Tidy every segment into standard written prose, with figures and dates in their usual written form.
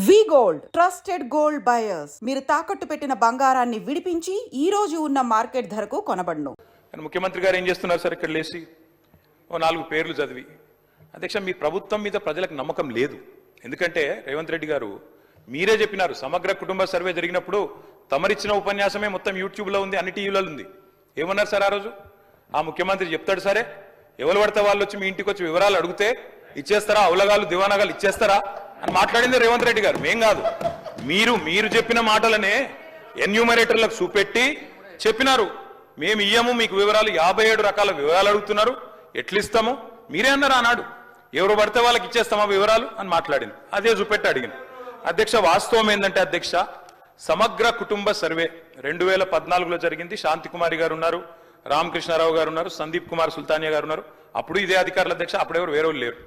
వి gold trusted gold buyers మీరు తాకట్టు పెట్టిన బంగారాన్ని విడిపించి ఈ రోజు ఉన్న మార్కెట్ ధరకు కొనబడును. ముఖ్యమంత్రి గారు ఏం చేస్తున్నారు సార్? ఇక్కడ లేచి ఓ 4 పేర్లు చదివి, అధ్యక్ష మీ ప్రభుత్వం మీద ప్రజలకు నమ్మకం లేదు. ఎందుకంటే రేవంత్ రెడ్డి గారు మీరే చెప్పినారు, సమగ్ర కుటుంబ సర్వే జరిగినప్పుడు తమరిచ్చిన ఉపన్యాసమే మొత్తం యూట్యూబ్లో ఉంది, అన్ని టీవీలలో ఉంది. ఏమన్నారు సార్ ఆ రోజు? ఆ ముఖ్యమంత్రి చెప్తాడు, సరే ఎవరు పడితే వాళ్ళు వచ్చి మీ ఇంటికి వచ్చి వివరాలు అడిగితే ఇచ్చేస్తారా, అవలగాలు దివానాగాలు ఇచ్చేస్తారా అని మాట్లాడింది రేవంత్ రెడ్డి గారు, మేం కాదు. మీరు చెప్పిన మాటలనే ఎన్యూమరేటర్లకు చూపెట్టి చెప్పినారు, మేము ఇయ్యము మీకు వివరాలు, 57 రకాల వివరాలు అడుగుతున్నారు, ఎట్లిస్తాము మీరే అన్నారు ఆనాడు. ఎవరు పడితే వాళ్ళకి ఇచ్చేస్తామా వివరాలు అని మాట్లాడింది, అదే చూపెట్టి అడిగింది. అధ్యక్ష వాస్తవం ఏంటంటే అధ్యక్ష, సమగ్ర కుటుంబ సర్వే 2014లో జరిగింది. శాంతికుమారి గారు ఉన్నారు, రామకృష్ణారావు గారు ఉన్నారు, సందీప్ కుమార్ సుల్తానియా గారు ఉన్నారు. అప్పుడు ఇదే అధికారులు అధ్యక్ష, అప్పుడెవరు వేరే లేరు.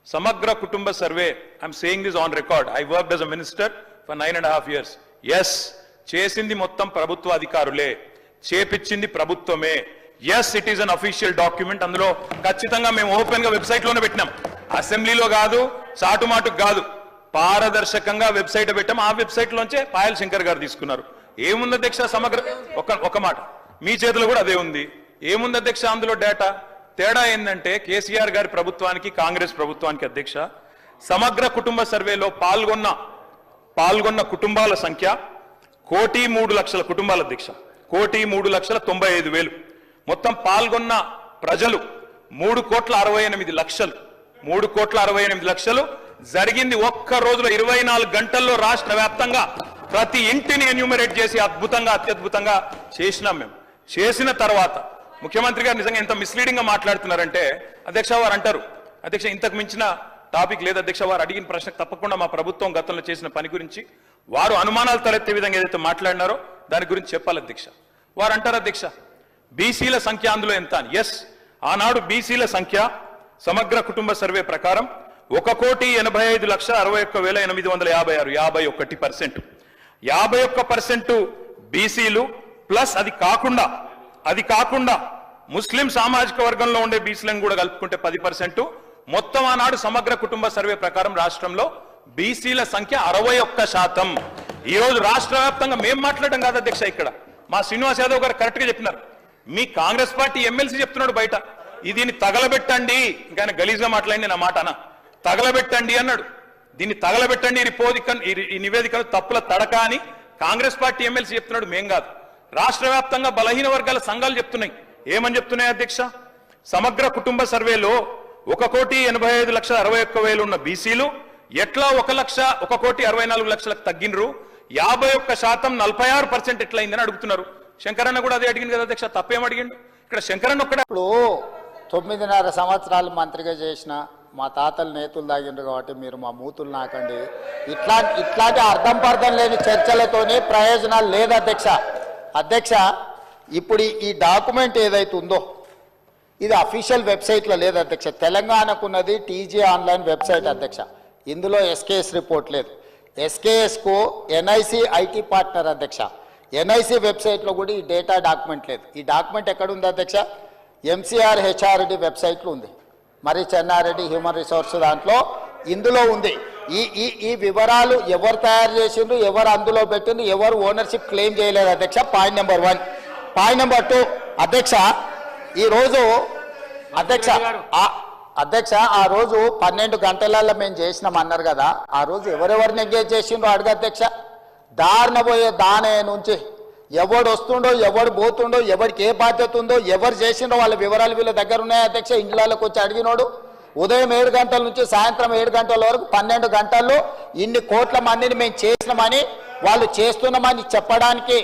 సమగ్ర కుటుంబ survey, I'm saying this on record, I worked as a minister for 9.5 years. Yes, చేసింది మొత్తం ప్రభుత్వ అధికారులే, చేపించింది ప్రభుత్వమే. Yes, it is an official document. అందులో ఖచ్చితంగా మేము ఓపెన్ గా వెబ్సైట్ లోనే పెట్టినాం, అసెంబ్లీలో కాదు, చాటుమాటుకు కాదు, పారదర్శకంగా వెబ్సైట్ పెట్టాం. ఆ వెబ్సైట్ లోంచే పాయల్ శంకర్ గారు తీసుకున్నారు. ఏముంది అధ్యక్ష సమగ్ర, ఒక మాట మీ చేతిలో కూడా అదే ఉంది. ఏముంది అధ్యక్ష అందులో డేటా? తేడా ఏంటంటే కేసీఆర్ గారి ప్రభుత్వానికి కాంగ్రెస్ ప్రభుత్వానికి అధ్యక్ష, సమగ్ర కుటుంబ సర్వేలో పాల్గొన్న కుటుంబాల సంఖ్య 1,03,00,000 కుటుంబాల అధ్యక్ష, 1,03,95,000. మొత్తం పాల్గొన్న ప్రజలు 3,68,00,000. 3,68,00,000 జరిగింది ఒక్క రోజులో, 24 గంటల్లో రాష్ట్ర వ్యాప్తంగా ప్రతి ఇంటిని ఎన్యూమరేట్ చేసి అత్యద్భుతంగా చేసినాం మేము. చేసిన తర్వాత ముఖ్యమంత్రి గారు నిజంగా ఎంత మిస్లీడింగ్ గా మాట్లాడుతున్నారంటే అధ్యక్ష, వారు అంటారు, అధ్యక్ష ఇంతకు మించిన టాపిక్ లేదు అధ్యక్ష, వారు అడిగిన ప్రశ్నకు తప్పకుండా మా ప్రభుత్వం గతంలో చేసిన పని గురించి వారు అనుమానాలు తలెత్తే విధంగా ఏదైతే మాట్లాడినారో దాని గురించి చెప్పాలి అధ్యక్ష. వారు అంటారు అధ్యక్ష, బీసీల సంఖ్య అందులో ఎంత అని. ఎస్, ఆనాడు బీసీల సంఖ్య సమగ్ర కుటుంబ సర్వే ప్రకారం 1,85,61,856, 51%. 51% బీసీలు ప్లస్ అది కాకుండా ముస్లిం సామాజిక వర్గంలో ఉండే బీసీలను కూడా కలుపుకుంటే 10%. మొత్తం ఆనాడు సమగ్ర కుటుంబ సర్వే ప్రకారం రాష్ట్రంలో బీసీల సంఖ్య 61%. ఈ రోజు రాష్ట్ర వ్యాప్తంగా మేము మాట్లాడడం కాదు అధ్యక్ష, ఇక్కడ మా శ్రీనివాస్ యాదవ్ గారు కరెక్ట్ గా చెప్పినారు. మీ కాంగ్రెస్ పార్టీ ఎమ్మెల్సీ చెప్తున్నాడు బయట, దీన్ని తగలబెట్టండి, ఇంకా ఆయన గలీజ్గా మాట్లాడింది నా మాట అన్న, తగలబెట్టండి అన్నాడు. దీన్ని తగలబెట్టండి, ఈ నివేదికను తప్పుల తడక అని కాంగ్రెస్ పార్టీ ఎమ్మెల్సీ చెప్తున్నాడు, మేం కాదు. రాష్ట్ర వ్యాప్తంగా బలహీన వర్గాల సంఘాలు చెప్తున్నాయి. ఏమని చెప్తున్నాయి అధ్యక్ష? సమగ్ర కుటుంబ సర్వేలో 1,85,61,000 ఉన్న బీసీలు ఎట్లా 1,64,64,00,000 తగ్గినరు, 51% 46% ఎట్లయిందని అడుగుతున్నారు. శంకరన్న కూడా అదే అడిగింది కదా అధ్యక్ష, తప్పేం అడిగిండు ఇక్కడ? శంకరన్న ఒక్కడే. ఇప్పుడు 9.5 సంవత్సరాలు మంత్రిగా చేసిన మా తాతలు నేతులు తాగిండ్రు కాబట్టి మీరు మా మూతులు నాకండి. ఇట్లాంటి అర్థం పర్థం లేని చర్చలతోనే ప్రయోజనాలు లేదు అధ్యక్ష. ఇప్పుడు ఈ డాక్యుమెంట్ ఏదైతే ఉందో ఇది అఫీషియల్ వెబ్సైట్లో లేదు అధ్యక్ష. తెలంగాణకున్నది టీజీ ఆన్లైన్ వెబ్సైట్ అధ్యక్ష. ఇందులో ఎస్కేఎస్ రిపోర్ట్ లేదు. ఎస్కేఎస్కు ఎన్ఐసి ఐటీ పార్ట్నర్ అధ్యక్ష. ఎన్ఐసి వెబ్సైట్లో కూడా ఈ డేటా డాక్యుమెంట్ లేదు. ఈ డాక్యుమెంట్ ఎక్కడ ఉంది అధ్యక్ష? ఎంసీఆర్ హెచ్ఆర్డి వెబ్సైట్లో ఉంది, మరి చెన్నారెడ్డి హ్యూమన్ రిసోర్స్ దాంట్లో ఇందులో ఉంది. ఈ వివరాలు ఎవరు తయారు చేసిండ్రు, ఎవరు అందులో పెట్టిండ్రు, ఎవరు ఓనర్షిప్ క్లెయిమ్ చేయలేదు అధ్యక్ష. Point number 1. పాయింట్ నెంబర్ 2 అధ్యక్ష, ఈరోజు అధ్యక్ష ఆ రోజు 12 గంటలలో మేము చేసినాం అన్నారు కదా, ఆ రోజు ఎవరెవరిని ఎంగేజ్ చేసిండ్రో అడుగు అధ్యక్ష. దారిన పోయే దానే నుంచి ఎవడు వస్తుండో, ఎవడు పోతుండో, ఎవరికి ఏ బాధ్యత ఉందో, ఎవరు చేసిండో వాళ్ళ వివరాలు వీళ్ళ దగ్గర ఉన్నాయి అధ్యక్ష. ఇండ్లలోకి వచ్చి అడిగినోడు ఉదయం 7 గంటల నుంచి సాయంత్రం 7 గంటల వరకు 12 గంటల్లో ఇన్ని కోట్ల మందిని మేము చేసినామని వాళ్ళు చేస్తున్నామని చెప్పడానికి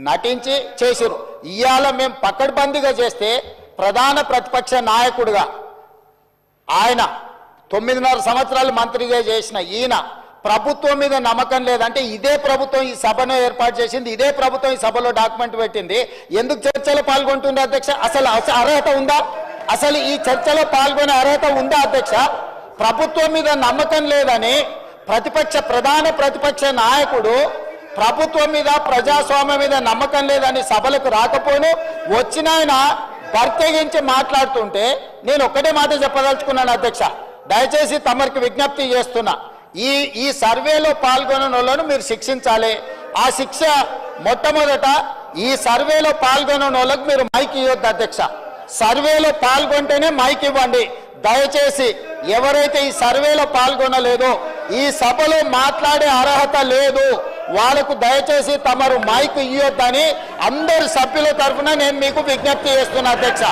నటించి చేసిరు. ఇవాళ మేము పకడ్బందీగా చేస్తే ప్రధాన ప్రతిపక్ష నాయకుడిగా ఆయన 9.5 సంవత్సరాలు మంత్రిగా చేసిన ఈయన ప్రభుత్వం మీద నమ్మకం లేదంటే, ఇదే ప్రభుత్వం ఈ సభను ఏర్పాటు చేసింది, ఇదే ప్రభుత్వం ఈ సభలో డాక్యుమెంట్ పెట్టింది, ఎందుకు చర్చలో పాల్గొంటుంది అధ్యక్ష? అసలు అర్హత ఉందా? అసలు ఈ చర్చలో పాల్గొనే అర్హత ఉందా అధ్యక్ష? ప్రభుత్వం మీద నమ్మకం లేదని ప్రధాన ప్రతిపక్ష నాయకుడు ప్రభుత్వం మీద ప్రజాస్వామ్యం మీద నమ్మకం లేదని సభలకు రాకపోను వచ్చిన ఆయన బర్తెగించి మాట్లాడుతుంటే నేను ఒక్కటే మాట చెప్పదలుచుకున్నాను అధ్యక్ష. దయచేసి తమరికి విజ్ఞప్తి చేస్తున్నా, ఈ సర్వేలో పాల్గొన్న వాళ్ళను మీరు శిక్షించాలి. ఆ శిక్ష మొట్టమొదట ఈ సర్వేలో పాల్గొన్న వాళ్ళకు మీరు మైక్ ఇవ్వద్దు అధ్యక్ష. సర్వేలో పాల్గొంటేనే మైక్ ఇవ్వండి. దయచేసి ఎవరైతే ఈ సర్వేలో పాల్గొనలేదో, ఈ సభలో మాట్లాడే అర్హత లేదు, వాళ్ళకు దయచేసి తమరు మైక్ ఇవ్వొద్దని అందరి సభ్యుల తరఫున నేను మీకు విజ్ఞప్తి చేస్తున్నా అధ్యక్ష.